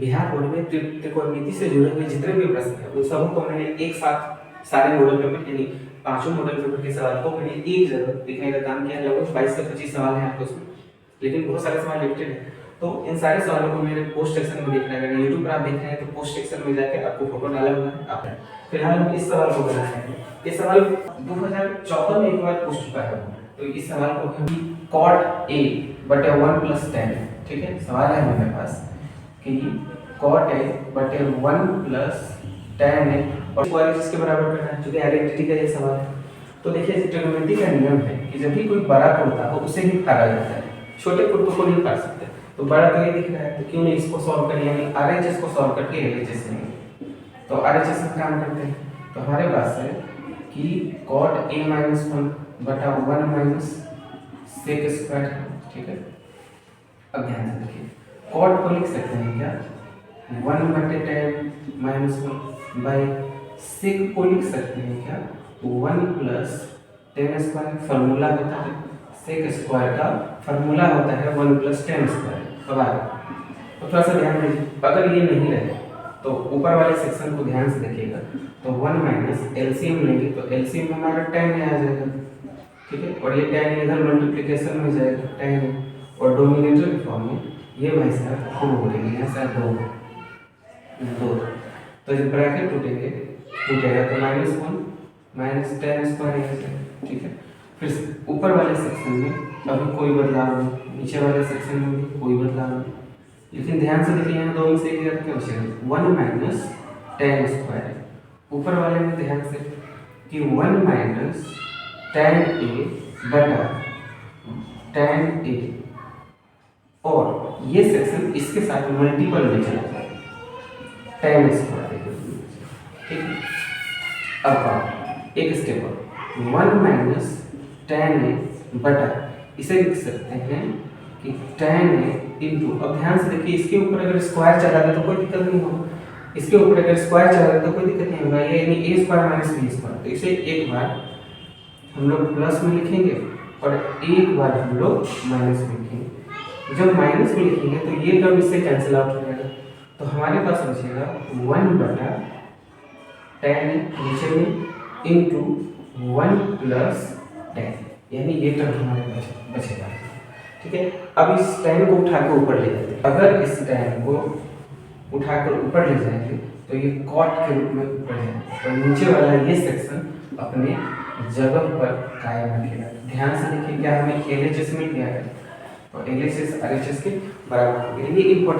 Bihar board में त्रिकोणमिति से जुड़े हुए जितने भी प्रश्न हैं उन सबों को मैंने एक साथ सारे मॉडल पेपर यानी पांचों मॉडल पेपर के सवाल को मैंने एक जगह लिखने का काम किया। लगभग 22 से 25 सवाल हैं आपको उसमें, लेकिन बहुत सारे सवाल लिखते हैं। तो इन सारे सवालों को मेरे पोस्ट सेक्शन में देखना है। यूट्यूब पर आप देख रहे हैं तो पोस्ट सेक्शन में जाकर आपको फोटो डाला हुआ है। आप फिलहाल हम इस सवाल को बना रहे हैं। ये सवाल 2014 में एक बार पूछ चुका है। तो इस सवाल को हम cot a बटे 1 + tan, ठीक है, सवाल है हमारे पास कि cot a बटे 1 + tan a और स्क्वायर इसके बराबर करना है, क्योंकि आइडेंटिटी का ये सवाल है। तो देखिए ट्रिग्नोमेट्री का नियम है कि जब भी कोई बड़ा तोड़ता हो उसे ही फाड़ा जाता है, छोटे तोड़ों को नहीं फाड़ सकते। तो बड़ा तो ये दिख रहा है, तो क्यों नहीं इसको सॉल्व करें, यानी आरएचएस को सॉल्व करके एलएचएस लेंगे। तो आरएचएस में काम करते हैं। तो हमारे पास है कि cot a - 1 बटा 1 - sec स्क्वायर, ठीक है। अब ध्यान से देखिए, cot को लिख सकते हैं क्या 1 बटे tan - 1 बाई sec को लिख सकते हैं क्या 1 + tan स्क्वायर। फार्मूला होता है sec स्क्वायर का, फार्मूला होता है 1 + tan स्क्वायर। तो थोड़ा सा ध्यान दीजिए, अगर ये नहीं रहे तो ऊपर वाले सेक्शन को ध्यान से देखिएगा। तो 1 - एलसीएम लेंगे तो एलसीएम में हमारा tan आ जाएगा, ठीक है। और ये tan इधर मल्टीप्लिकेशन में जाएगा tan, और डोमिनेटर के फॉर्म में ये भाई साहब खूब हो रही है सर 2। तो जब ब्रैकेट टूटेगा तो -1 - tan स्क्वायर, ठीक है। फिर ऊपर वाले सेक्शन में अभी कोई बदलाव नहीं, नीचे वाले सेक्शन में भी कोई बदलाव नहीं, लेकिन ध्यान से देखिए यहाँ दो में से एक क्या बचेगा 1 - tan स्क्वायर। ऊपर वाले में ध्यान से कि 1 - tan a बटा tan a, और ये सेक्शन इसके साथ मल्टीपल में चला जाएगा tan स्क्वायर, ठीक है। अब एक स्टेप और 1 - tan a बटा, इसे लिख सकते हैं कि tan a इंटू, अब ध्यान से देखिए इसके ऊपर अगर स्क्वायर चला जाए तो कोई दिक्कत नहीं होगा, इसके ऊपर अगर स्क्वायर चला जाए तो कोई दिक्कत नहीं होगा, ये यानी a स्क्वायर - b स्क्वायर। तो इसे एक बार हम लोग प्लस में लिखेंगे और एक बार हम लोग माइनस में लिखेंगे। जब माइनस में लिखेंगे तो ये टर्म इससे कैंसिल आउट हो जाएगा, तो हमारे पास बचेगा 1 बटा tan नीचे में इंटू 1 + tan, यानी ये टर्म हमारे बचेगा, ठीक है। अब इस tan को उठाकर ऊपर ले जाते हैं। अगर इस tan को उठाकर ऊपर ले जाएंगे तो ये cot के रूप में ऊपर जाएगा, तो नीचे वाला ये सेक्शन अपने जगह पर कायम रखेगा। ध्यान से देखिए क्या हमें एलएचएस मिल गया है, और एलएचएस आरएचएस के बराबर हो गया। ये इंपॉर्टेंट